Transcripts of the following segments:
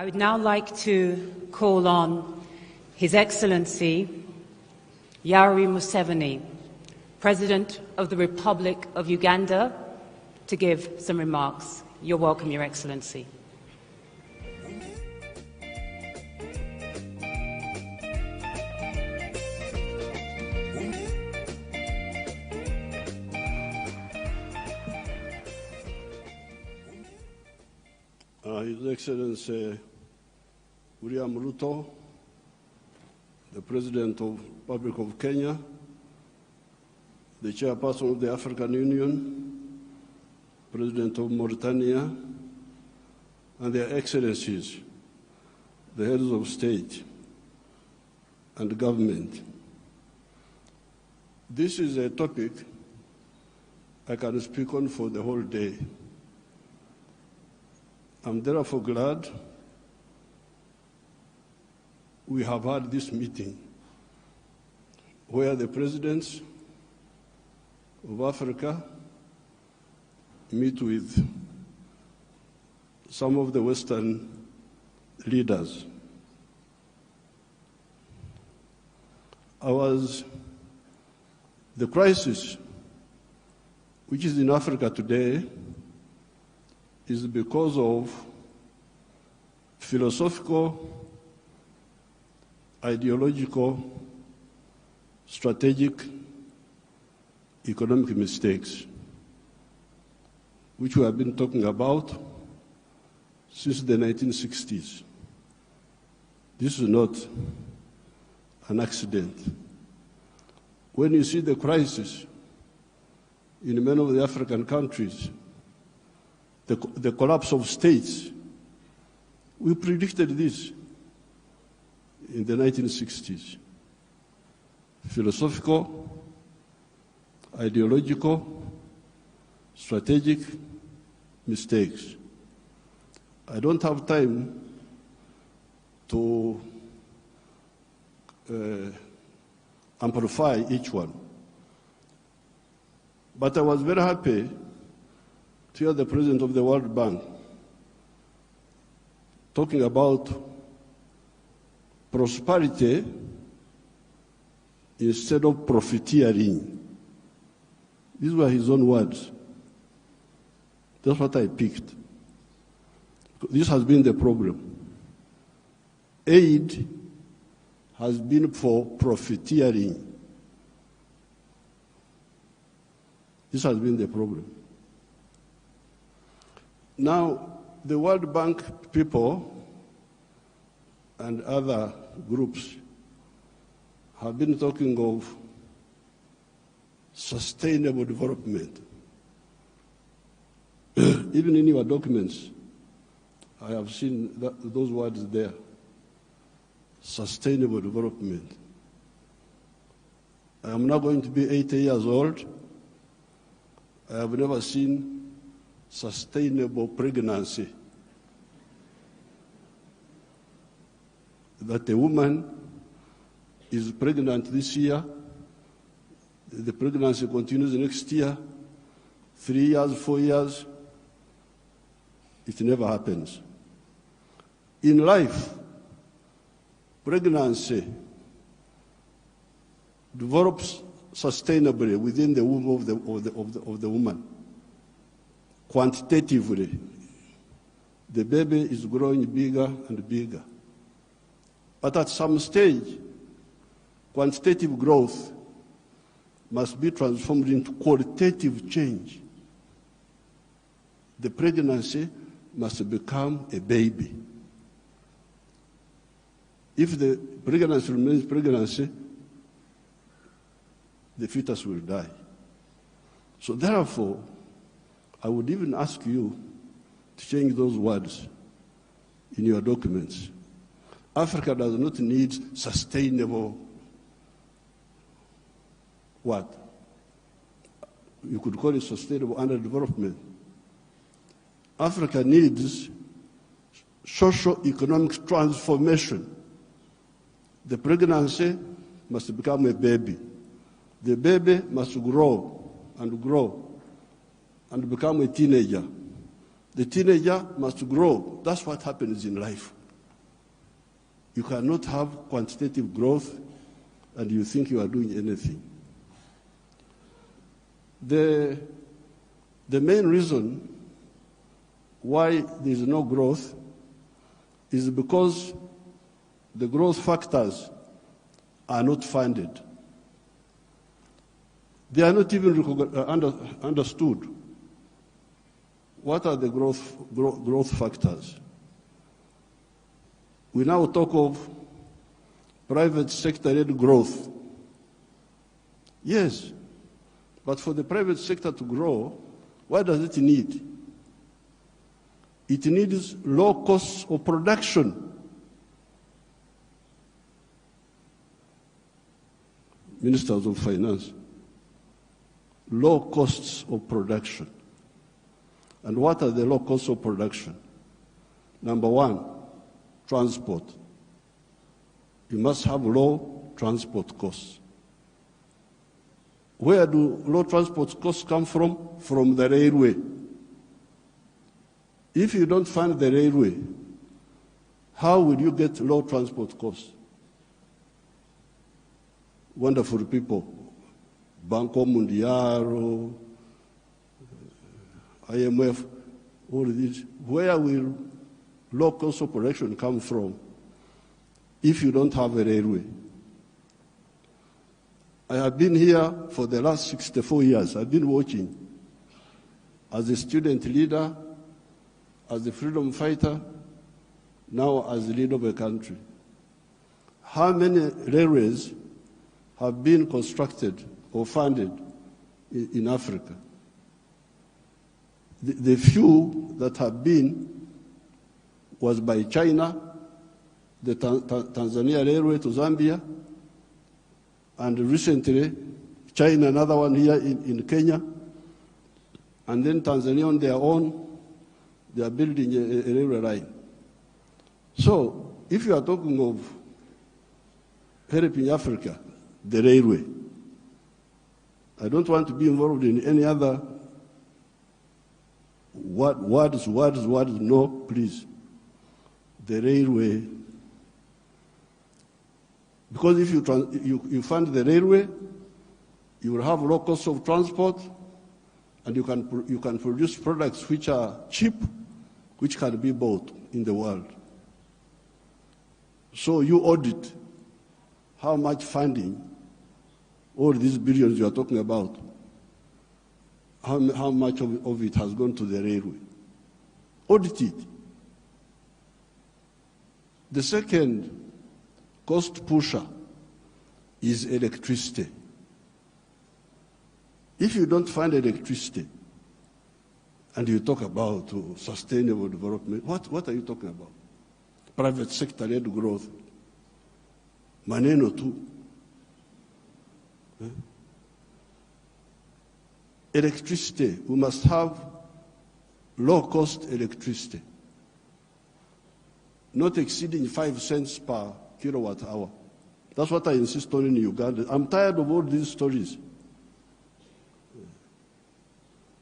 I would now like to call on His Excellency Yoweri Museveni, President of the Republic of Uganda, to give some remarks. You're welcome, Your Excellency. His Excellency William Ruto, the President of the Republic of Kenya, the Chairperson of the African Union, President of Mauritania, and their Excellencies, the heads of state and government. This is a topic I can speak on for the whole day. I'm therefore glad we have had this meeting where the presidents of Africa meet with some of the Western leaders. The crisis which is in Africa today is because of philosophical, ideological, strategic, economic mistakes, which we have been talking about since the 1960s. This is not an accident. When you see the crisis in many of the African countries, the collapse of states, we predicted this in the 1960s. Philosophical, ideological, strategic mistakes. I don't have time to amplify each one. But I was very happy to hear the President of the World Bank talking about prosperity instead of profiteering. These were his own words. That's what I picked. This has been the problem. Aid has been for profiteering. This has been the problem. Now, the World Bank people and other groups have been talking of sustainable development. Even in your documents, I have seen those words there. Sustainable development. I am now going to be 80 years old. I have never seen sustainable pregnancy. That a woman is pregnant this year, the pregnancy continues next year, 3 years, 4 years, it never happens. In life, pregnancy develops sustainably within the womb of the woman. Quantitatively, the baby is growing bigger and bigger. But at some stage, quantitative growth must be transformed into qualitative change. The pregnancy must become a baby. If the pregnancy remains pregnancy, the fetus will die. So therefore, I would even ask you to change those words in your documents. Africa does not need sustainable what? You could call it sustainable underdevelopment. Africa needs socio-economic transformation. The pregnancy must become a baby. The baby must grow and become a teenager. The teenager must grow. That's what happens in life. You cannot have quantitative growth and you think you are doing anything. The main reason why there is no growth is because the growth factors are not funded. They are not even understood. What are the growth factors? We now talk of private sector-led growth. Yes, but for the private sector to grow, what does it need? It needs low costs of production. Ministers of Finance, low costs of production. And what are the low costs of production? Number one, transport. You must have low transport costs. Where do low transport costs come from? From the railway. If you don't fund the railway, how will you get low transport costs? Wonderful people, Banco Mundial, IMF, all of these. Where will low cost of production come from if you don't have a railway? I have been here for the last 64 years. I've been watching as a student leader, as a freedom fighter, now as the leader of a country. How many railways have been constructed or funded in Africa? The few that have been was by China, the Tanzania Railway to Zambia, and recently China, another one here in Kenya, and then Tanzania on their own, they are building a railway line. So if you are talking of helping Africa, the railway, I don't want to be involved in any other words, no, please. The railway. Because if you fund the railway, you will have low cost of transport, and you can produce products which are cheap, which can be bought in the world. So you audit how much funding, all these billions you are talking about, how much of it has gone to the railway. Audit it. The second cost pusher is electricity. If you don't find electricity and you talk about sustainable development, what are you talking about? Private sector-led growth. Maneno tu. Electricity, we must have low-cost electricity, not exceeding 5 cents per kilowatt hour. That's what I insist on in Uganda. I'm tired of all these stories.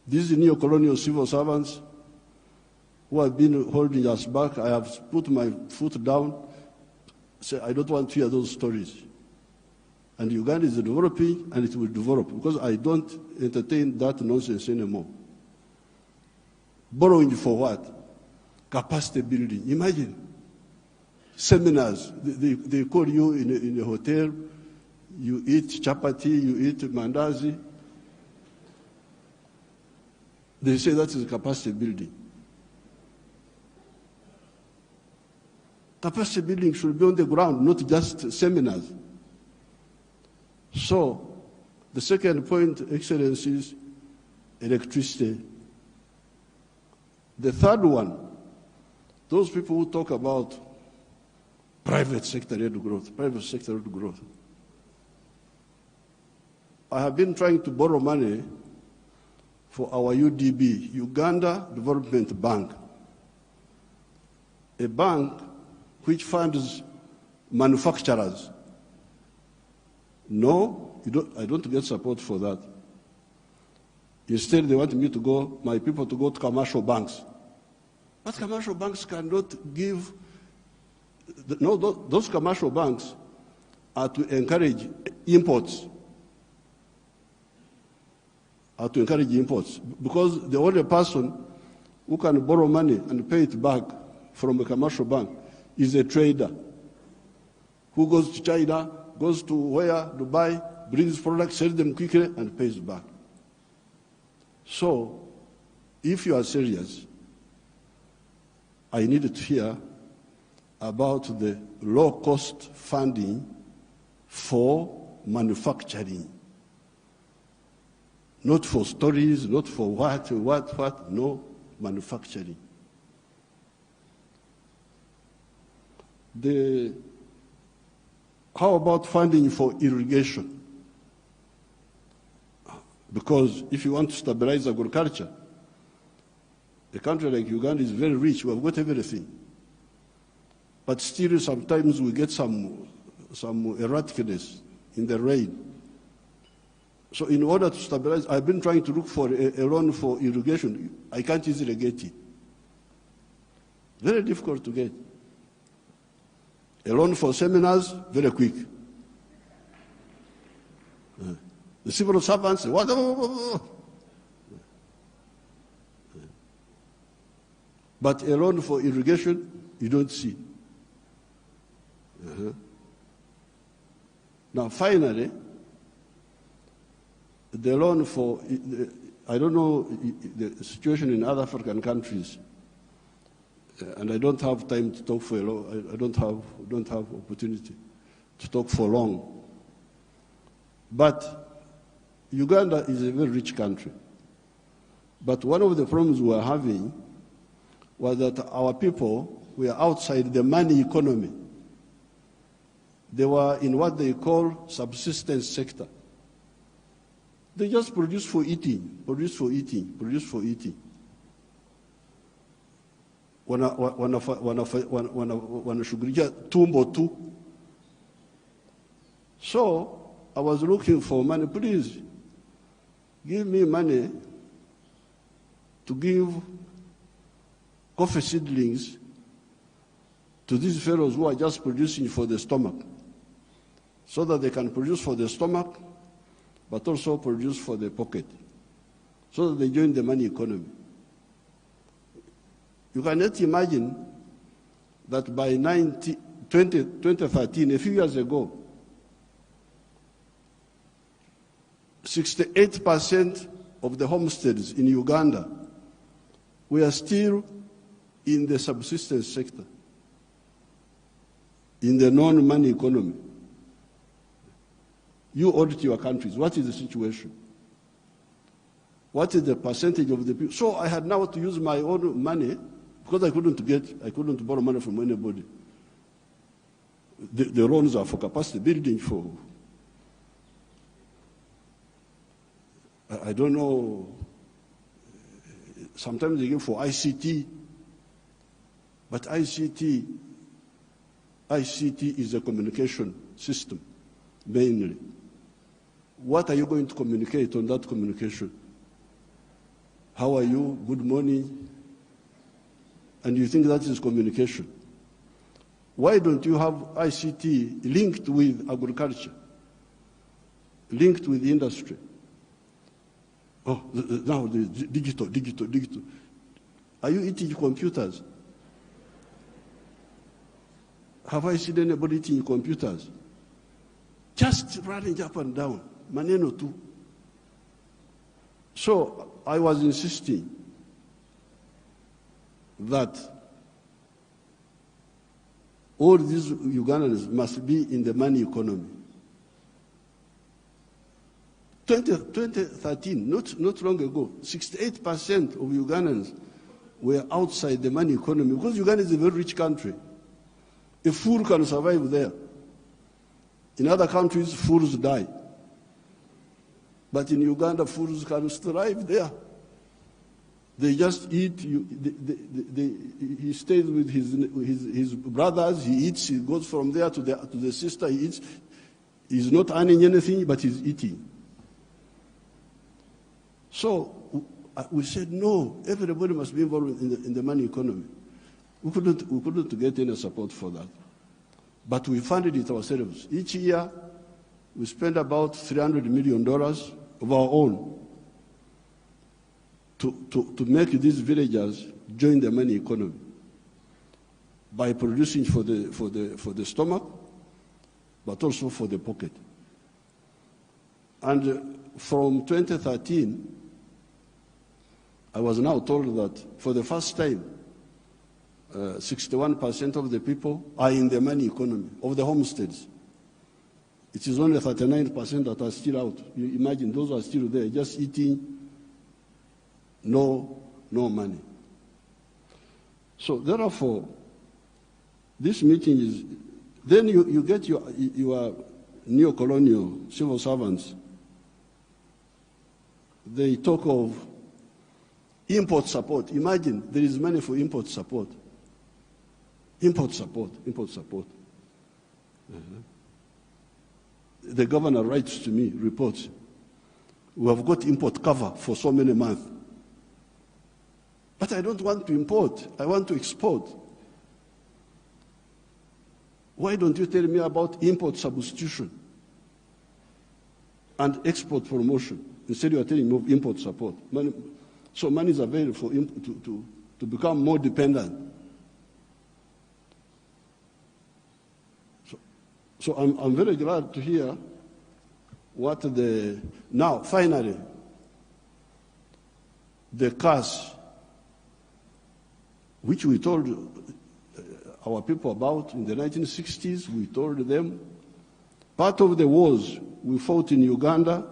These neo-colonial civil servants who have been holding us back, I have put my foot down, say I don't want to hear those stories. And Uganda is developing, and it will develop, because I don't entertain that nonsense anymore. Borrowing for what? Capacity building. Imagine. Seminars, they call you in a hotel, you eat chapati, you eat mandazi. They say that is capacity building. Capacity building should be on the ground, not just seminars. So, the second point, Excellency, is electricity. The third one, those people who talk about private sector-led growth, private sector-led growth. I have been trying to borrow money for our UDB, Uganda Development Bank, a bank which funds manufacturers. No, I don't get support for that. Instead, they want me to go, my people to go to commercial banks. But commercial banks cannot give No, those commercial banks are to encourage imports. Because the only person who can borrow money and pay it back from a commercial bank is a trader who goes to China, goes to Dubai, brings products, sells them quickly, and pays back. So, if you are serious, I needed to hear about the low-cost funding for manufacturing. Not for stories, not for what, no, manufacturing. How about funding for irrigation? Because if you want to stabilize agriculture, a country like Uganda is very rich, we have got everything. But still sometimes we get some erraticness in the rain. So in order to stabilize, I've been trying to look for a loan for irrigation. I can't easily get it. Very difficult to get. A loan for seminars, very quick. The civil servants, what? But a loan for irrigation, you don't see. Now, finally, the loan for, I don't know the situation in other African countries, and I don't have time to talk for a long, I don't have opportunity to talk for long. But Uganda is a very rich country. But one of the problems we were having was that our people were outside the money economy. They were in what they call subsistence sector. They just produce for eating, produce for eating, produce for eating. Wanashughulikia tumbo tu. So I was looking for money. Please give me money to give coffee seedlings to these fellows who are just producing for the stomach, so that they can produce for the stomach, but also produce for the pocket, so that they join the money economy. You cannot imagine that by 2013, a few years ago, 68% of the homesteads in Uganda were still in the subsistence sector, in the non-money economy. You audit your countries. What is the situation? What is the percentage of the people? So I had now to use my own money, because I couldn't borrow money from anybody. The loans are for capacity building, for, I don't know, sometimes they give for ICT, but ICT is a communication system, mainly. What are you going to communicate on that communication? How are you? Good morning. And you think that is communication. Why don't you have ICT linked with agriculture, linked with industry? Oh, now the digital. Are you eating computers? Have I seen anybody eating computers? Just running up and down, maneno tu. So I was insisting that all these Ugandans must be in the money economy. 2013, not long ago, 68% of Ugandans were outside the money economy, because Uganda is a very rich country. A fool can survive there. In other countries, fools die. But in Uganda, fools can thrive there. They just eat. He stays with his brothers. He eats. He goes from there to the sister. He eats. He's not earning anything, but he's eating. So we said, no, everybody must be involved in the money economy. We couldn't get any support for that. But we funded it ourselves. Each year, we spend about $300 million of our own to make these villagers join the money economy by producing for the stomach, but also for the pocket. And from 2013, I was now told that for the first time, 61% of the people are in the money economy of the homesteads. It is only 39% that are still out. You imagine those are still there, just eating, no money. So therefore, this meeting is, then you get your neo-colonial civil servants. They talk of import support. Imagine there is money for import support. Import support. The governor writes to me, reports, we have got import cover for so many months. But I don't want to import, I want to export. Why don't you tell me about import substitution and export promotion? Instead you are telling me of import support. So money is available for to become more dependent. So I'm very glad to hear what now finally, the cash, which we told our people about in the 1960s, we told them, part of the wars we fought in Uganda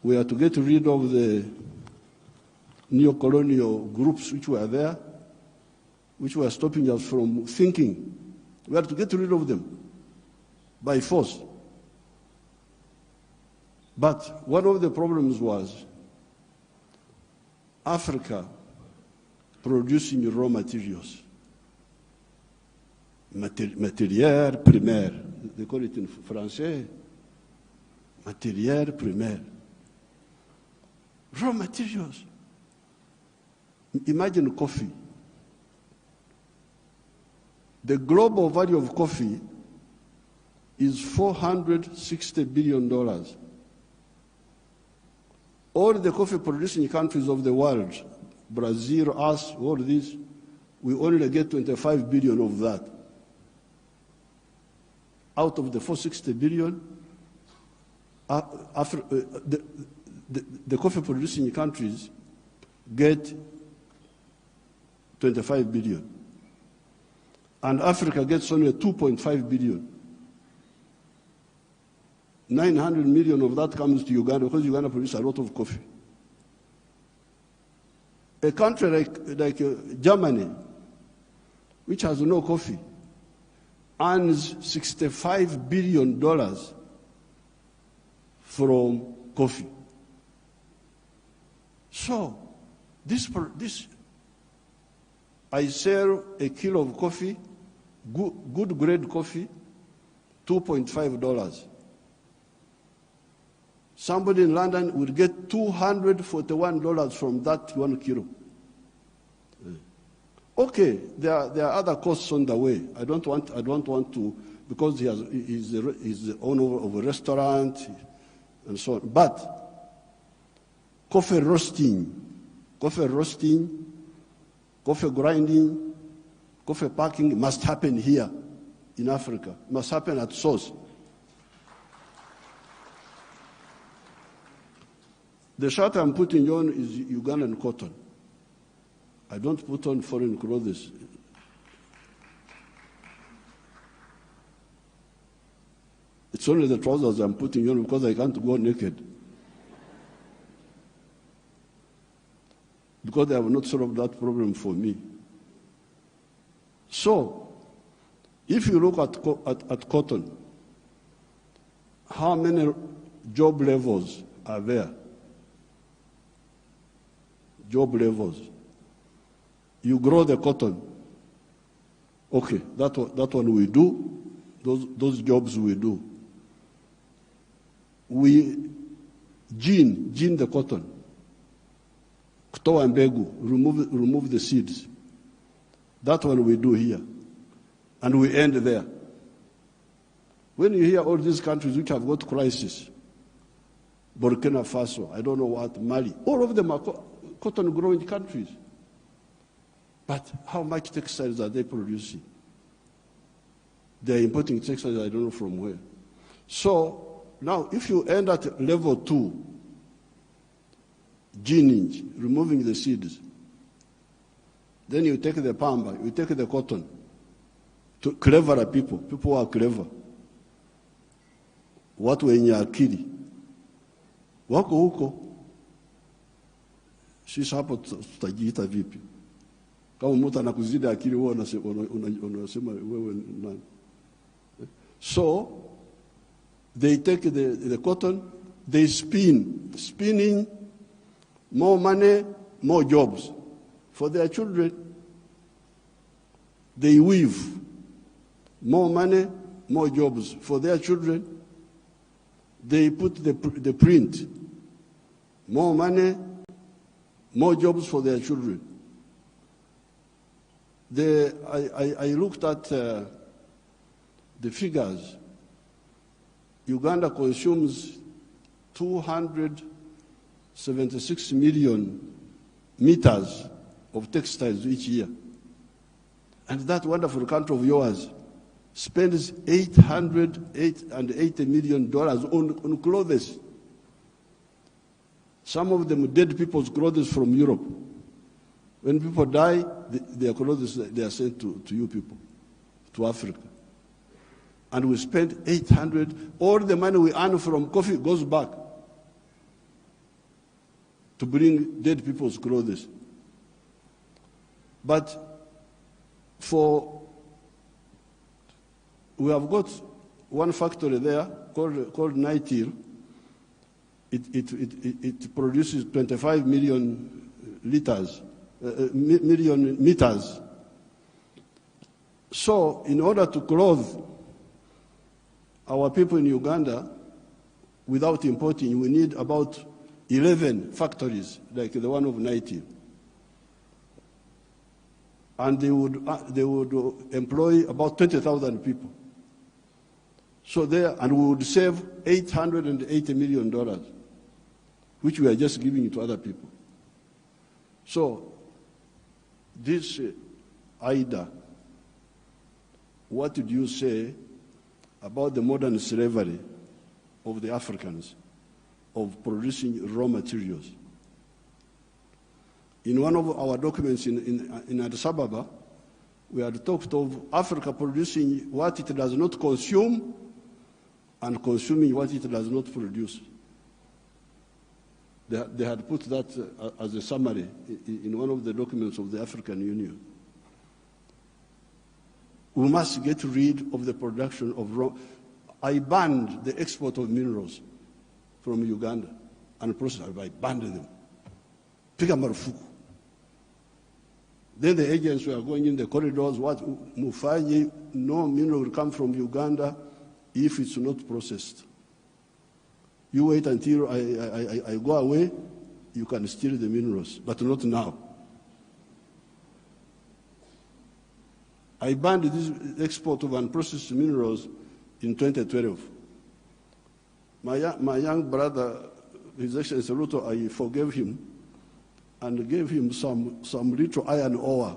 were to get rid of the neo-colonial groups which were there, which were stopping us from thinking. We had to get rid of them by force. But one of the problems was Africa producing raw materials, matière primaire, they call it in Français, matière primaire, raw materials. Imagine coffee. The global value of coffee is $460 billion. All the coffee producing countries of the world, Brazil, us, all this, we only get 25 billion of that. Out of the 460 billion, the coffee producing countries get 25 billion. And Africa gets only 2.5 billion. 900 million of that comes to Uganda because Uganda produces a lot of coffee. A country like Germany, which has no coffee, earns $65 billion from coffee. So, this I sell a kilo of coffee, good grade coffee, $2.5. Somebody in London will get $241 from that 1 kilo. Okay, there are other costs on the way. I don't want to, because he's the owner of a restaurant and so on. But coffee roasting, coffee grinding, coffee packing must happen here in Africa. It must happen at source. The shirt I'm putting on is Ugandan cotton. I don't put on foreign clothes. It's only the trousers I'm putting on because I can't go naked. Because they have not solved that problem for me. So, if you look at cotton, how many job levels are there? Job levels. You grow the cotton. Okay, that one we do. Those jobs we do. We gene the cotton. Kutoa mbegu, remove the seeds. That one we do here. And we end there. When you hear all these countries which have got crisis, Burkina Faso, I don't know what, Mali, all of them are cotton-growing countries. But how much textiles are they producing? They're importing textiles, I don't know from where. So now, if you end at level 2, ginning, removing the seeds, then you take the pamba, you take the cotton, to cleverer people who are clever. Watu wenye akili wako huko, sisi hapo tutajiita vipi? Kama mtu anakuzidi akili wewe unasema wewe nani? So they take the cotton, they spinning, more money, more jobs for their children. They weave, more money, more jobs for their children. They put the print, more money, more jobs for their children. I looked at the figures. Uganda consumes 276 million meters of textiles each year. And that wonderful country of yours spends $880 million on clothes. Some of them dead people's clothes from Europe. When people die, their clothes, they are sent to you people, to Africa. And we spend 800, all the money we earn from coffee goes back to bring dead people's clothes. But we have got one factory there called Nitil. It produces 25 million meters. So in order to clothe our people in Uganda without importing, we need about 11 factories like the one of Nitil. And they would employ about 20,000 people. So and we would save $880 million, which we are just giving to other people. So this IDA, what did you say about the modern slavery of the Africans of producing raw materials? In one of our documents in Addis Ababa, we had talked of Africa producing what it does not consume and consuming what it does not produce. They had put that as a summary in one of the documents of the African Union. We must get rid of the production of raw. I banned the export of minerals from Uganda and process. I banned them. Piga marufuku. Then the agents were going in the corridors, what Mufanyi, no mineral will come from Uganda if it's not processed. You wait until I go away, you can steal the minerals, but not now. I banned this export of unprocessed minerals in 2012. My young brother, His Excellency Ruto, I forgave him and gave him some little iron ore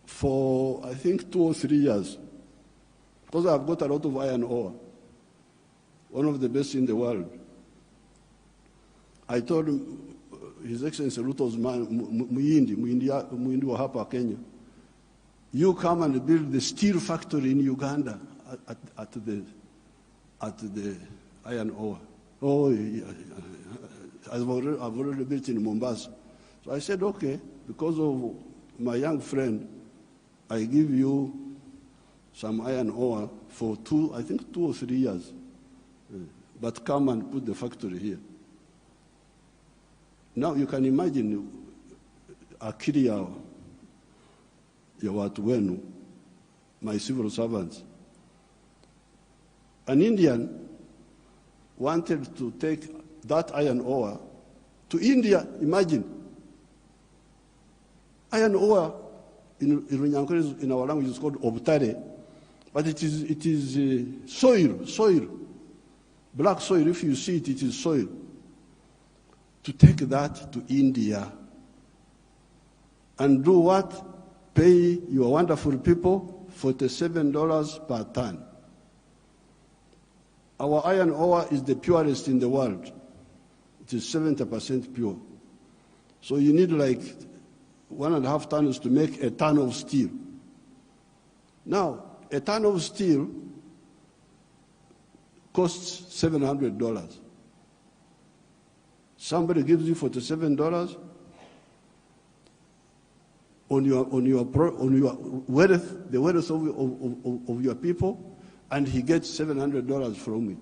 for, I think, 2 or 3 years, because I've got a lot of iron ore, one of the best in the world. I told him, His Excellency Ruto's man, Muindi wa hapa Kenya, you come and build the steel factory in Uganda at the iron ore. Oh, I've already built in Mombasa. So I said, okay, because of my young friend, I give you some iron ore for 2 or 3 years. But come and put the factory here. Now you can imagine akili ya watu wenu, my civil servants. An Indian wanted to take that iron ore to India, imagine. Iron ore in our language is called obtare, But it is soil. Black soil, if you see it, it is soil. To take that to India and do what? Pay your wonderful people $47 per ton. Our iron ore is the purest in the world. It is 70% pure. So you need like 1.5 tons to make a ton of steel. Now, a ton of steel costs $700. Somebody gives you $47 on your wealth, the wealth of your people, and he gets $700 from it.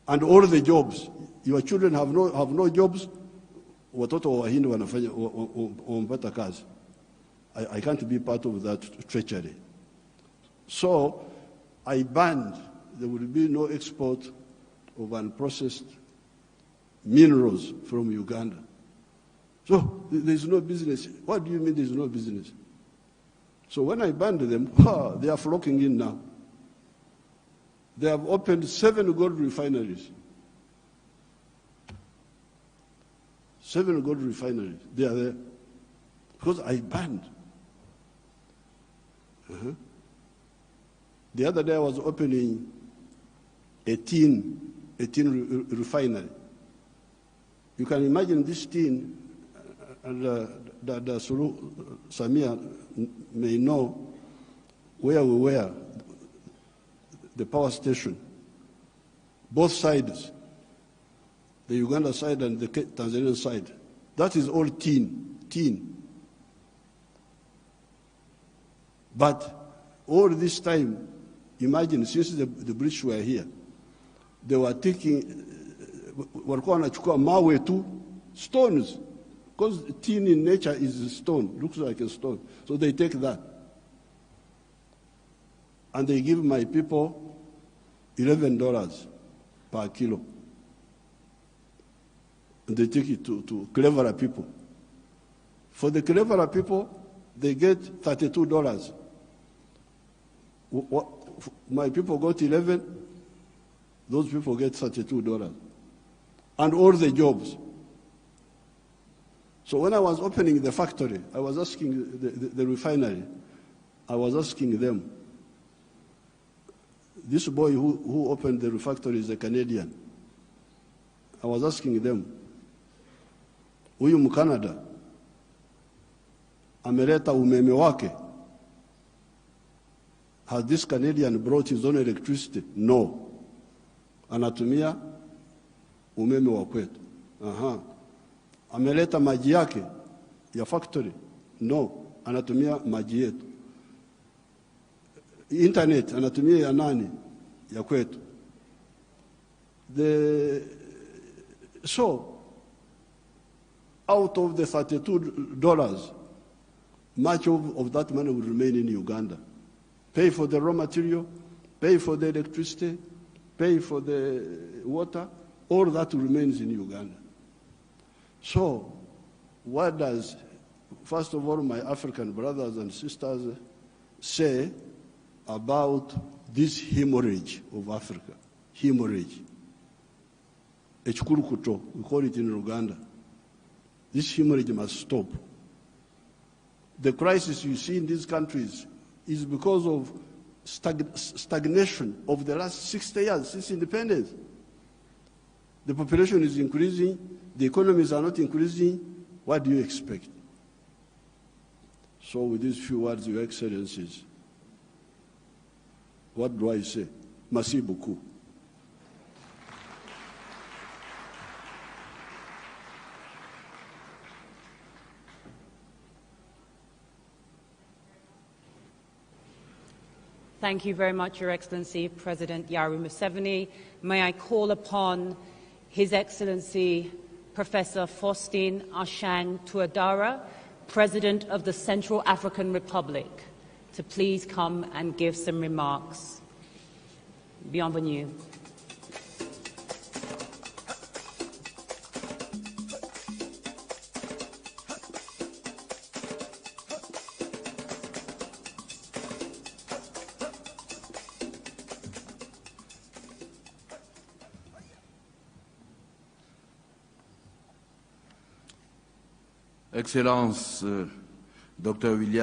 And all the jobs, your children have no jobs. Watoto wa Wahindi wanafanya wampata kazi. I can't be part of that treachery. So I banned, there will be no export of unprocessed minerals from Uganda. So there's no business. What do you mean there's no business? So when I banned them, they are flocking in now. They have opened 7 gold refineries. 7 gold refineries. They are there. Because I banned. The other day I was opening a tin refinery. You can imagine this tin, and Sulu Samia may know where we were, the power station. Both sides, the Uganda side and the Tanzanian side. That is all tin. But all this time, imagine, since the British were here, they were taking, walikuwa wanachukua mawe tu, stones, because tin in nature is a stone, looks like a stone. So they take that. And they give my people $11 per kilo. And they take it to cleverer people. For the cleverer people, they get $32. My people got 11, those people get $32. And all the jobs. So when I was opening the factory, I was asking the refinery, I was asking them, this boy who opened the factory is a Canadian. I was asking them, huyu Mkanada ameleta umeme wake. Has this Canadian brought his own electricity? No. Anatumia umeme wa kwetu. Ameleta maji yake ya factory? No. Anatumia maji yetu. Internet anatumia ya nani? Ya kwetu. So, out of the $32, much of that money will remain in Uganda. Pay for the raw material, pay for the electricity, pay for the water, all that remains in Uganda. So, what does, first of all, my African brothers and sisters say about this hemorrhage of Africa? Hemorrhage. Echikurukuto, we call it in Uganda. This hemorrhage must stop. The crisis you see in these countries is because of stagnation of the last 60 years since independence. The population is increasing, the economies are not increasing. What do you expect? So with these few words, Your Excellencies, what do I say? Merci beaucoup. Thank you very much, Your Excellency, President Yoweri Museveni. May I call upon His Excellency, Professor Faustin Archange Touadéra, President of the Central African Republic, to please come and give some remarks. Bienvenue. Excellence, Dr. William